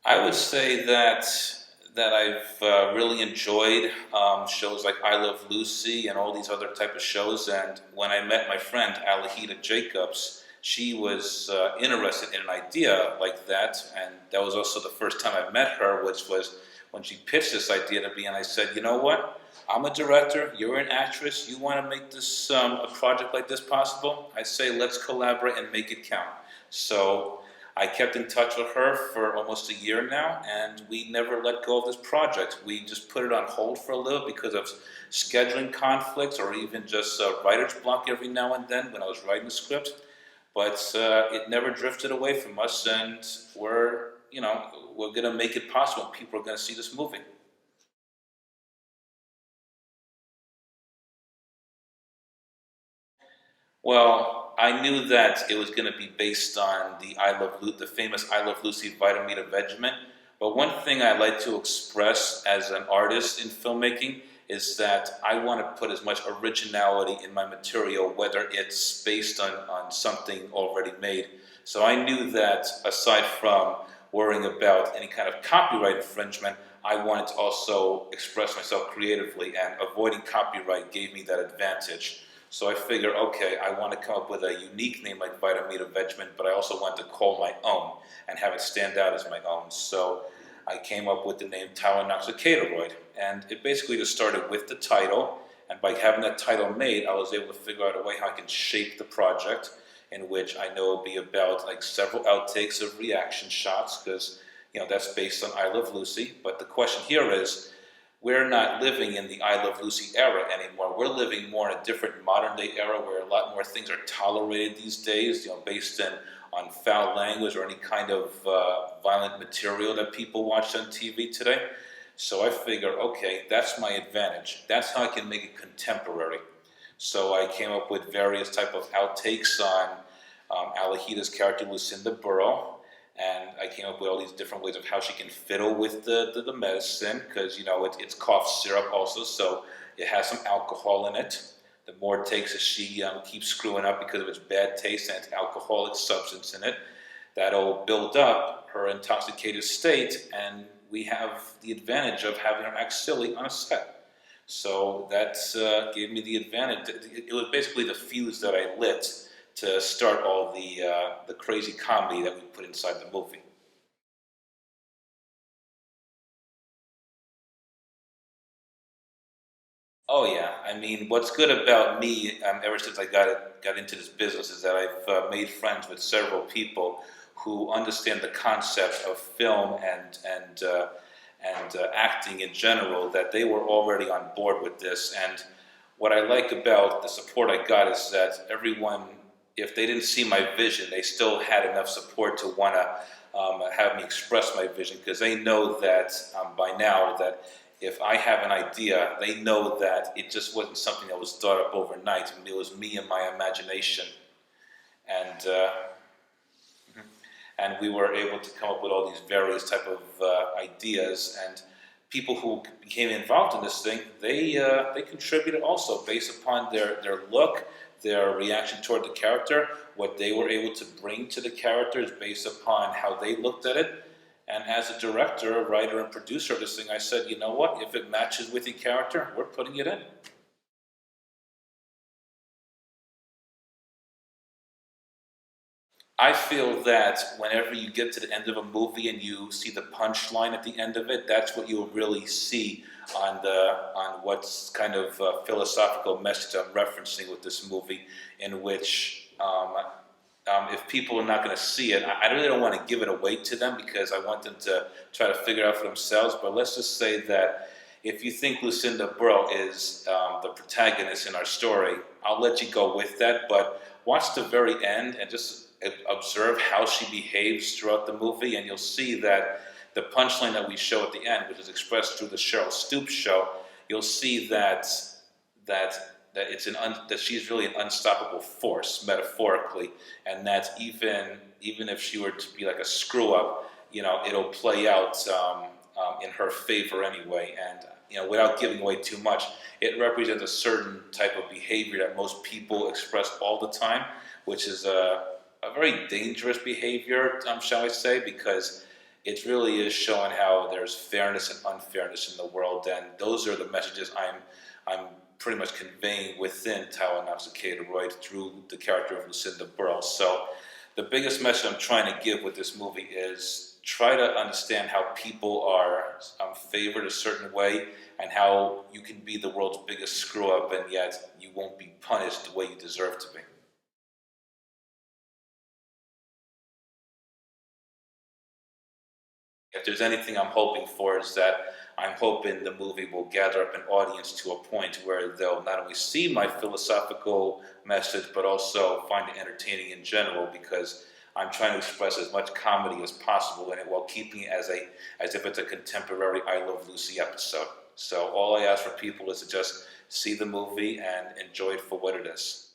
I would say that I've really enjoyed shows like I Love Lucy and all these other type of shows. And when I met my friend Alahita Jacobs, she was interested in an idea like that, and that was also the first time I met her, which was when she pitched this idea to me. And I said, you know what? I'm a director. You're an actress. You want to make this a project like this possible? I say let's collaborate and make it count. So I kept in touch with her for almost a year now, and we never let go of this project. We just put it on hold for a little because of scheduling conflicts or even just writer's block every now and then when I was writing the script. But it never drifted away from us, and we're gonna make it possible. People are gonna see this movie. Well, I knew that it was going to be based on the famous I Love Lucy Vitamita regimen. But one thing I like to express as an artist in filmmaking is that I want to put as much originality in my material, whether it's based on something already made. So I knew that aside from worrying about any kind of copyright infringement, I wanted to also express myself creatively, and avoiding copyright gave me that advantage. So I figured, okay, I want to come up with a unique name like Vitamita Vegemin, but I also want to call my own and have it stand out as my own. So I came up with the name Tylonoxicateroid, and it basically just started with the title. And by having that title made, I was able to figure out a way how I can shape the project, in which I know it'll be about like several outtakes of reaction shots, because that's based on I Love Lucy. But the question here is, we're not living in the I Love Lucy era anymore. We're living more in a different modern day era where a lot more things are tolerated these days, based on foul language or any kind of violent material that people watch on TV today. So I figure, okay, that's my advantage. That's how I can make it contemporary. So I came up with various type of outtakes on Alahita's character Lucinda Burrow, and I came up with all these different ways of how she can fiddle with the medicine, because it's cough syrup also, so it has some alcohol in it. The more it takes as she keeps screwing up because of its bad taste and its alcoholic substance in it, that'll build up her intoxicated state, and we have the advantage of having her act silly on a set. So that gave me the advantage. It was basically the fuse that I lit to start all the crazy comedy that we put inside the movie. Oh yeah, I mean, what's good about me, ever since I got into this business, is that I've made friends with several people who understand the concept of film and acting in general. That they were already on board with this, and what I like about the support I got is that everyone, if they didn't see my vision, they still had enough support to want to have me express my vision, because they know that by now that if I have an idea, they know that it just wasn't something that was thought up overnight. I mean, it was me and my imagination, and and we were able to come up with all these various type of ideas. And people who became involved in this thing, they contributed also based upon their look, their reaction toward the character, what they were able to bring to the characters based upon how they looked at it. And as a director, writer, and producer of this thing, I said, you know what? If it matches with your character, we're putting it in. I feel that whenever you get to the end of a movie and you see the punchline at the end of it, that's what you'll really see on what's kind of philosophical message I'm referencing with this movie, in which if people are not going to see it, I really don't want to give it away to them because I want them to try to figure it out for themselves. But let's just say that if you think Lucinda Burrow is the protagonist in our story, I'll let you go with that. But watch the very end and just observe how she behaves throughout the movie, and you'll see that the punchline that we show at the end, which is expressed through the Cheryl Stoops show, you'll see that she's really an unstoppable force metaphorically, and that even if she were to be like a screw up, it'll play out in her favor anyway. And without giving away too much, it represents a certain type of behavior that most people express all the time, which is a very dangerous behavior, shall I say, because it really is showing how there's fairness and unfairness in the world, and those are the messages I'm pretty much conveying within Tylonoxicateroid through the character of Lucinda Burrows. So the biggest message I'm trying to give with this movie is try to understand how people are favored a certain way, and how you can be the world's biggest screw up and yet you won't be punished the way you deserve to be. If there's anything I'm hoping for, is that I'm hoping the movie will gather up an audience to a point where they'll not only see my philosophical message, but also find it entertaining in general, because I'm trying to express as much comedy as possible in it while keeping it as if it's a contemporary I Love Lucy episode. So all I ask for people is to just see the movie and enjoy it for what it is.